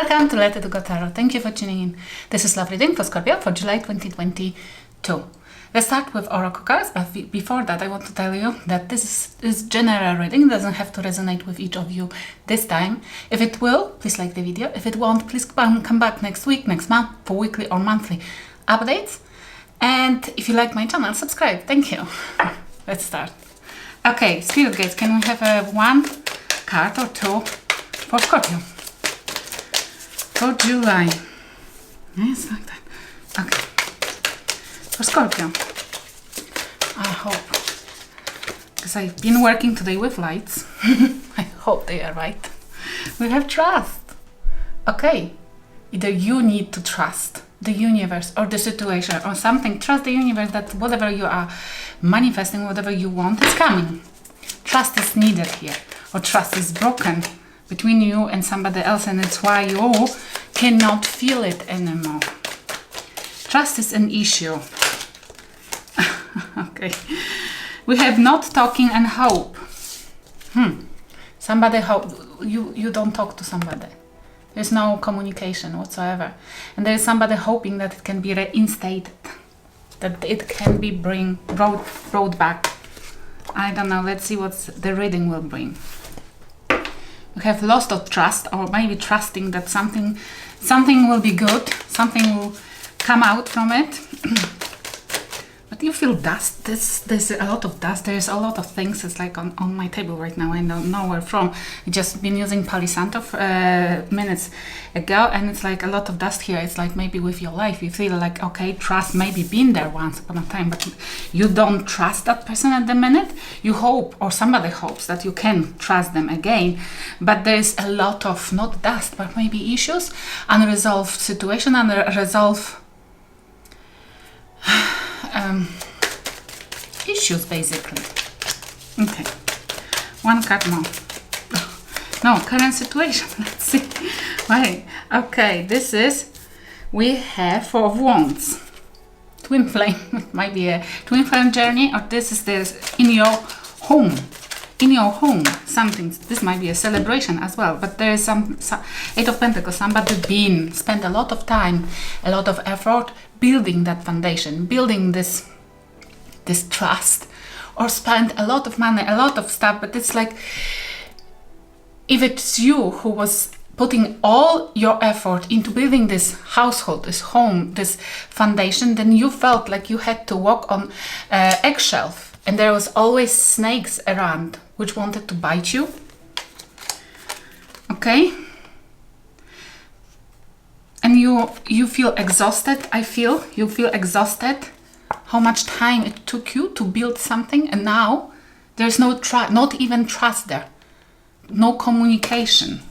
Welcome to Let It Go Tarot. Thank you for tuning in. This is love reading for Scorpio for July 2022. Let's start with oracle cards, but before that I want to tell you that this is general reading. It doesn't have to resonate with each of you this time. If it will, please like the video. If it won't, please come back next week, next month for weekly or monthly updates. And if you like my channel, subscribe. Thank you. Let's start. Okay, Spirit Guides, can we have one card or two for Scorpio? For July. Yes, like that. Okay. For Scorpio. I hope. Because I've been working today with lights. I hope they are right. We have trust. Okay. Either you need to trust the universe or the situation or something. Trust the universe that whatever you are manifesting, whatever you want is coming. Trust is needed here. Or trust is broken between you and somebody else, and it's why you cannot feel it anymore. Trust is an issue. Okay. We have not talking and hope. Somebody hope. You don't talk to somebody. There's no communication whatsoever. And there is somebody hoping that it can be reinstated. That it can be brought back. I don't know. Let's see what the reading will bring. We have lost of trust, or maybe trusting that something will be good, something will come out from it. But you feel dust. There's a lot of dust. There's a lot of things. It's like on my table right now. I don't know where from. I just been using Palo Santo minutes ago, and it's like a lot of dust here. It's like maybe with your life, you feel like, okay, trust maybe been there once upon a time, but you don't trust that person at the minute. You hope, or somebody hopes, that you can trust them again, but there's a lot of, not dust, but maybe issues, unresolved situation, unresolved issues, basically. Okay, one card more. No, current situation. Let's see. Wait. Okay, this is, we have Four of Wands. Twin flame. It might be a twin flame journey, or this is this in your home. In your home, something. This might be a celebration as well, but there is some Eight of Pentacles. Somebody spent a lot of time, a lot of effort building that foundation, building this trust, or spent a lot of money, a lot of stuff. But it's like, if it's you who was putting all your effort into building this household, this home, this foundation, then you felt like you had to walk on eggshells, and there was always snakes around which wanted to bite you. Okay? And you feel exhausted. You feel exhausted. How much time it took you to build something, and now there's no trust, not even trust there. No communication.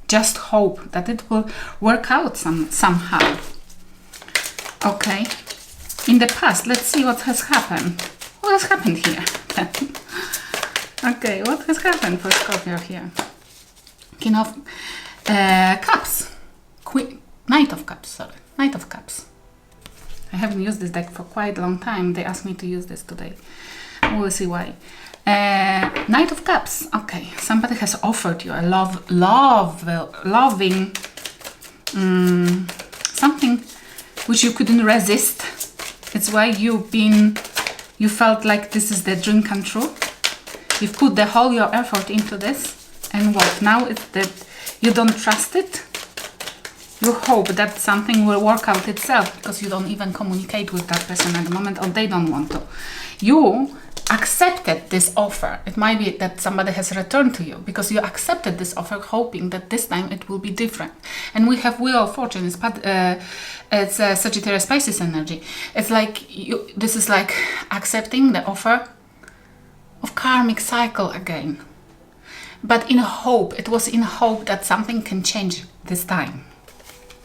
Just hope that it will work out somehow. Okay. In the past, let's see what has happened. What has happened here? Okay, what has happened for Scorpio here? King of Cups. Knight of Cups, sorry. Knight of Cups. I haven't used this deck for quite a long time. They asked me to use this today. We'll see why. Knight of Cups. Okay, somebody has offered you a loving something which you couldn't resist. It's why you felt like this is the dream come true. You've put the whole your effort into this, and what now? It's that you don't trust it. You hope that something will work out itself, because you don't even communicate with that person at the moment, or they don't want to. You accepted this offer. It might be that somebody has returned to you because you accepted this offer, hoping that this time it will be different. And we have Wheel of Fortune. It's Sagittarius Pisces energy. It's like this is like accepting the offer of karmic cycle again. But in hope, it was in hope that something can change this time.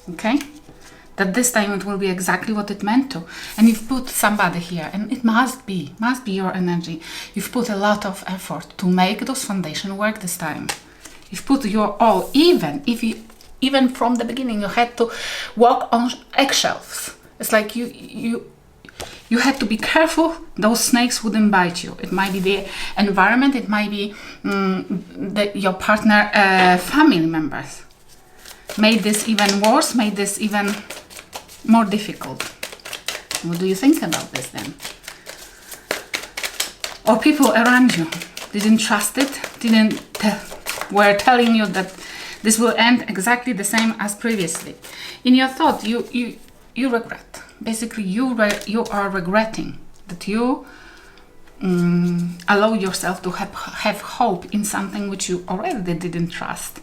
Okay? That this time it will be exactly what it meant to. And you've put somebody here, and it must be your energy. You've put a lot of effort to make those foundation work this time. You've put your all, even from the beginning you had to walk on eggshells. It's like you had to be careful those snakes wouldn't bite you. It might be the environment, it might be your partner, family members. made this even worse, made this even more difficult. What do you think about this then? Or people around you didn't trust it, were telling you that this will end exactly the same as previously. In your thought, you regret. Basically, you are regretting that you allow yourself to have hope in something which you already didn't trust.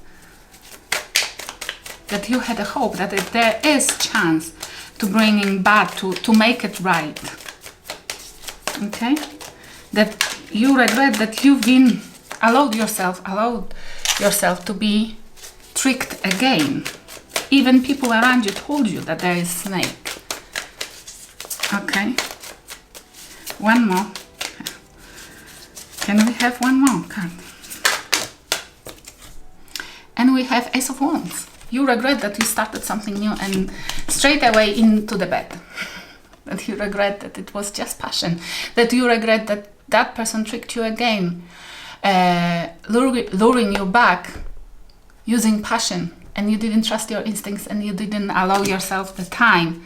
That you had a hope that there is chance to bringing back, to make it right. Okay? That you regret that you've been allowed yourself to be tricked again. Even people around you told you that there is snake. Okay. One more. Can we have one more card? And we have Ace of Wands. You regret that you started something new and straight away into the bed. That you regret that it was just passion. That you regret that that person tricked you again, luring you back using passion, and you didn't trust your instincts and you didn't allow yourself the time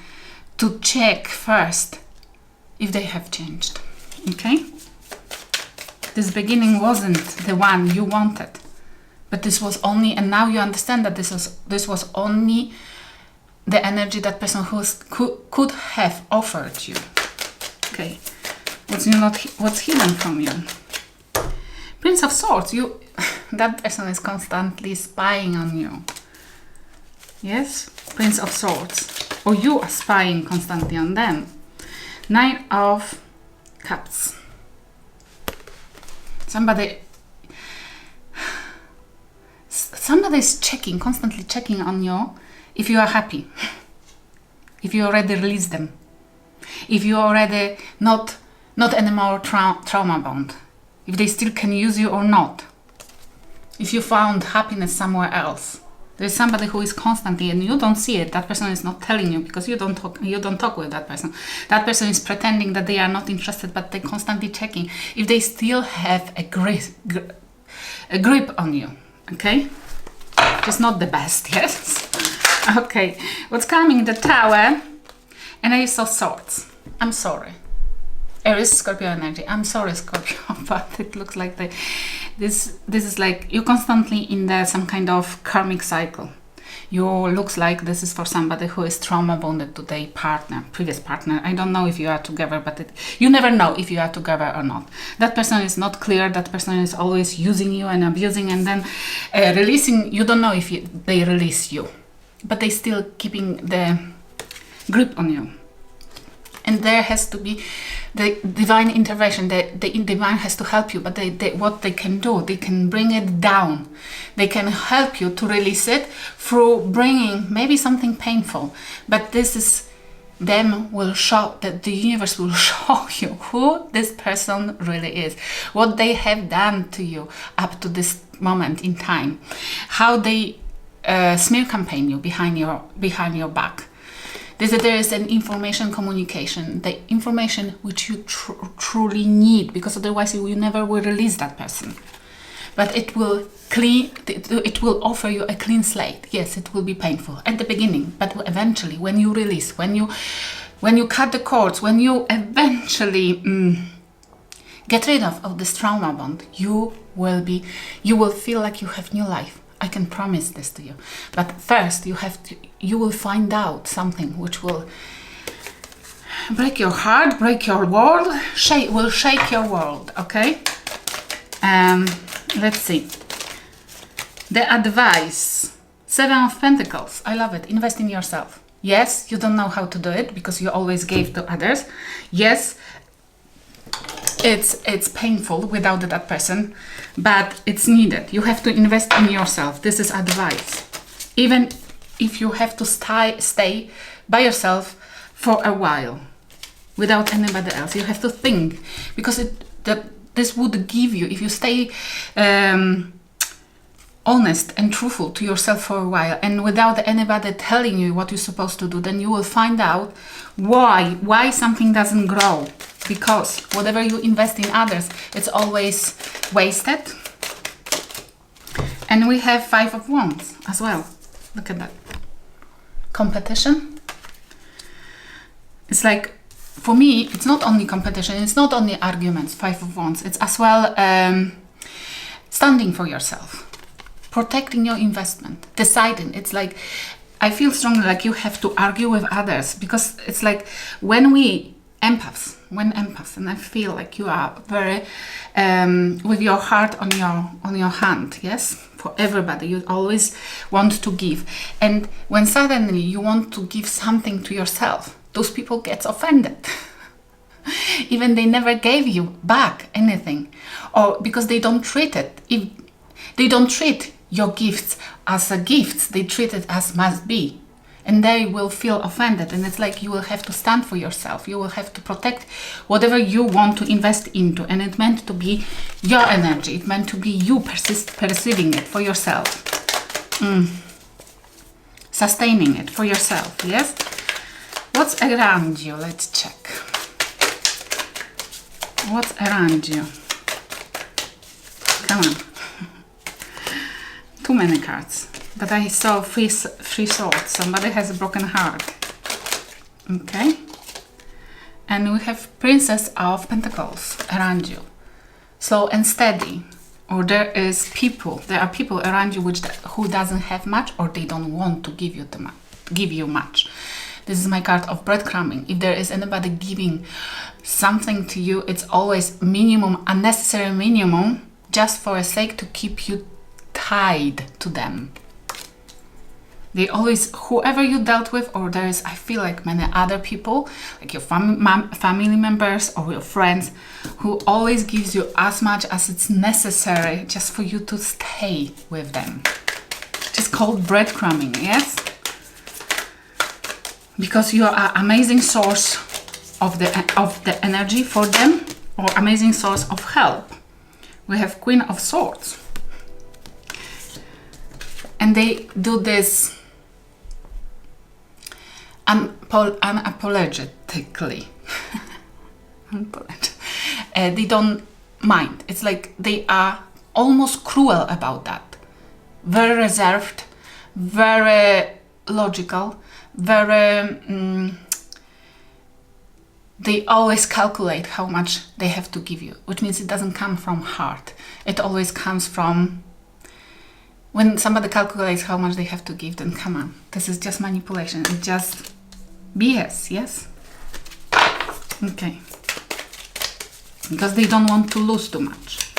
to check first if they have changed. Okay? This beginning wasn't the one you wanted, but this was only, and now you understand that this was only the energy that person could have offered you. Okay, what's hidden from you? Prince of Swords. That person is constantly spying on you. Yes, Prince of Swords, or you are spying constantly on them. Nine of Cups. Somebody is constantly checking on you if you are happy, if you already released them, if you already not anymore trauma bond, if they still can use you or not, if you found happiness somewhere else. There is somebody who is constantly, and you don't see it, that person is not telling you because you don't talk with that person. That person is pretending that they are not interested, but they're constantly checking if they still have a grip on you. Okay? Just not the best, yes? Okay, what's coming? The Tower and Ace of Swords. I'm sorry. Aries, Scorpio energy. I'm sorry, Scorpio, but it looks like this is like you're constantly in some kind of karmic cycle. Looks like this is for somebody who is trauma bonded to their previous partner. I don't know if you are together, but you never know if you are together or not. That person is not clear. That person is always using you and abusing, and then releasing. You don't know if they release you, but they still keeping the grip on you. And there has to be the divine intervention. The divine has to help you, but what they can do, they can bring it down. They can help you to release it through bringing maybe something painful. But this is them will show, that the universe will show you who this person really is, what they have done to you up to this moment in time, how they smear campaign you behind your back. There is an information communication, the information which you truly need, because otherwise you never will release that person. But it will offer you a clean slate. Yes, it will be painful at the beginning, but eventually, when you release, when you cut the cords, when you eventually get rid of this trauma bond, you will feel like you have new life. I can promise this to you. But first, you will find out something which will break your heart, break your world, will shake your world, okay? Let's see. The advice. 7 of Pentacles. I love it. Invest in yourself. Yes, you don't know how to do it because you always gave to others. Yes, it's painful without that person, but it's needed. You have to invest in yourself. This is advice. Even if you have to stay by yourself for a while without anybody else, you have to think, because this would give you, if you stay honest and truthful to yourself for a while and without anybody telling you what you're supposed to do, then you will find out why something doesn't grow. Because whatever you invest in others, it's always wasted. And we have 5 of Wands as well. Look at that. Competition. It's like, for me, it's not only competition, it's not only arguments, 5 of Wands, it's as well standing for yourself, protecting your investment, deciding. It's like, I feel strongly like you have to argue with others, because it's like when empaths, and I feel like you are very with your heart on your hand, yes, for everybody. You always want to give, and when suddenly you want to give something to yourself, those people get offended. Even they never gave you back anything, or because they don't treat it. If they don't treat your gifts as a gift, they treat it as must be, and they will feel offended. And it's like you will have to stand for yourself. You will have to protect whatever you want to invest into, and it meant to be your energy. It meant to be you perceiving it for yourself, sustaining it for yourself. Yes. What's around you? Let's check. What's around you? Come on. Too many cards. But I saw three swords. Somebody has a broken heart. Okay. And we have Princess of Pentacles around you. Slow and steady. Or there are people around you who doesn't have much, or they don't want to give you much. This is my card of breadcrumbing. If there is anybody giving something to you, it's always minimum, unnecessary minimum, just for a sake to keep you tied to them. They always, whoever you dealt with, or there is, I feel like many other people, like your family members or your friends, who always gives you as much as it's necessary just for you to stay with them. It's called breadcrumbing, yes? Because you are an amazing source of the energy for them, or amazing source of help. We have Queen of Swords. And they do this unapologetically. They don't mind. It's like they are almost cruel about that. Very reserved, very logical, very... they always calculate how much they have to give you, which means it doesn't come from heart. It always comes from... when somebody calculates how much they have to give, then come on. This is just manipulation. It's just BS, yes? Okay. Because they don't want to lose too much.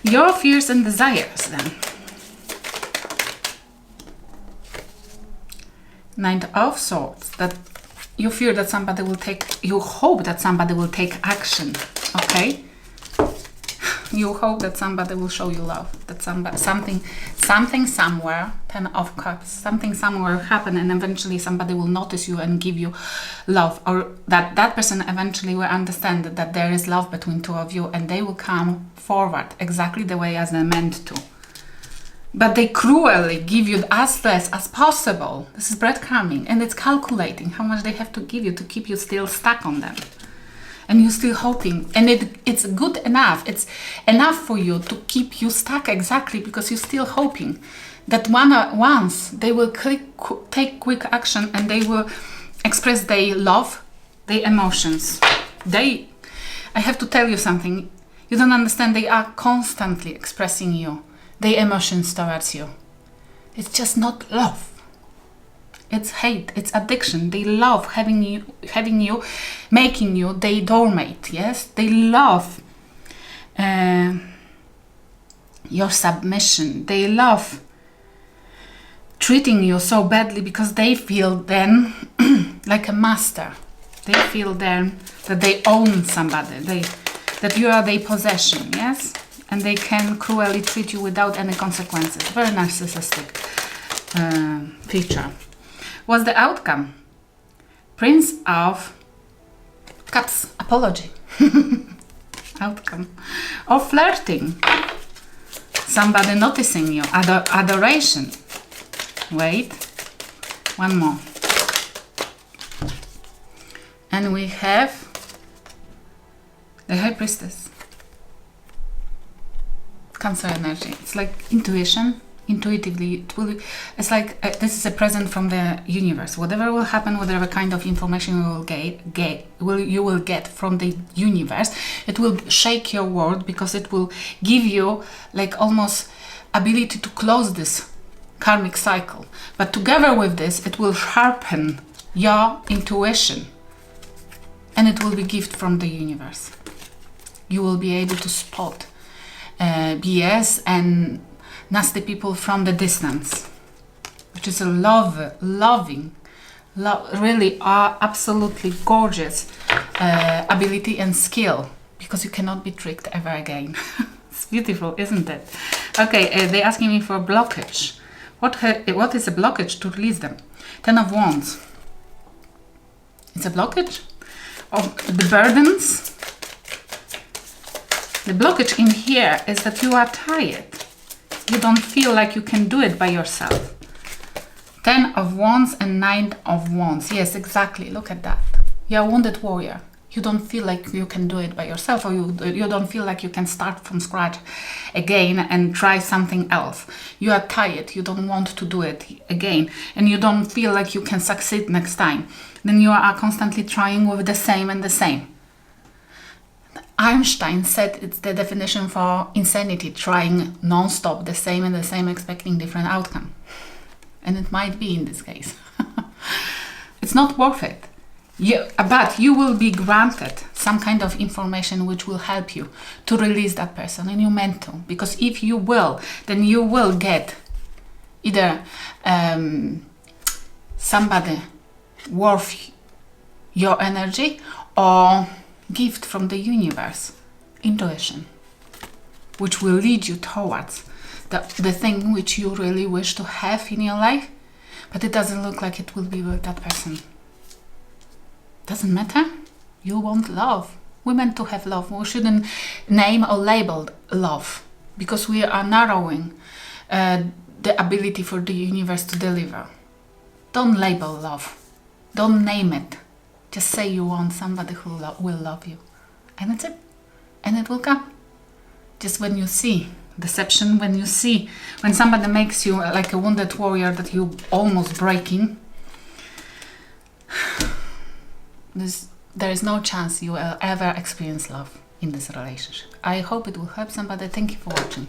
Your fears and desires, then. Knight of Swords. That you fear that somebody will you hope that somebody will take action, okay? You hope that somebody will show you love, that something somewhere, 10 of Cups, something somewhere will happen, and eventually somebody will notice you and give you love, or that person eventually will understand that there is love between two of you, and they will come forward exactly the way as they're meant to. But they cruelly give you as less as possible. This is breadcrumbing, and it's calculating how much they have to give you to keep you still stuck on them. And you're still hoping, and it's good enough. It's enough for you to keep you stuck exactly because you're still hoping that once they will take quick action and they will express their love, their emotions. I have to tell you something. You don't understand. They are constantly expressing their emotions towards you. It's just not love. It's hate, it's addiction. They love having you, making you their doormate, yes? They love your submission. They love treating you so badly because they feel then like a master. They feel then that they own somebody, that you are their possession, yes? And they can cruelly treat you without any consequences. Very narcissistic feature. What's the outcome? Prince of Cups. Apology. Outcome. Or flirting. Somebody noticing you. Adoration. Wait. One more. And we have the High Priestess. Cancer energy. It's like intuition. intuitively. It will. It's like this is a present from the universe. Whatever will happen, whatever kind of information you will get from the universe, it will shake your world, because it will give you like almost ability to close this karmic cycle. But together with this, it will sharpen your intuition, and it will be gift from the universe. You will be able to spot BS and nasty people from the distance, which is a loving, really absolutely gorgeous ability and skill, because you cannot be tricked ever again. It's beautiful, isn't it? Okay, they're asking me for a blockage. What is a blockage to release them? 10 of Wands. It's a blockage of the burdens. The blockage in here is that you are tired. You don't feel like you can do it by yourself. 10 of Wands and 9 of Wands. Yes, exactly. Look at that. You're a wounded warrior. You don't feel like you can do it by yourself, or you don't feel like you can start from scratch again and try something else. You are tired. You don't want to do it again, and you don't feel like you can succeed next time. Then you are constantly trying with the same and the same. Einstein said it's the definition for insanity, trying non-stop the same and the same, expecting different outcome. And it might be in this case. It's not worth it. But you will be granted some kind of information which will help you to release that person, and you're meant to. Because if you will, then you will get either somebody worth your energy, or gift from the universe, intuition, which will lead you towards the thing which you really wish to have in your life, but it doesn't look like it will be with that person. Doesn't matter. You want love. We're meant to have love. We shouldn't name or label love, because we are narrowing the ability for the universe to deliver. Don't label love. Don't name it. Just say you want somebody who will love you. And that's it. And it will come. Just when you see deception, when somebody makes you like a wounded warrior that you almost breaking, there is no chance you will ever experience love in this relationship. I hope it will help somebody. Thank you for watching.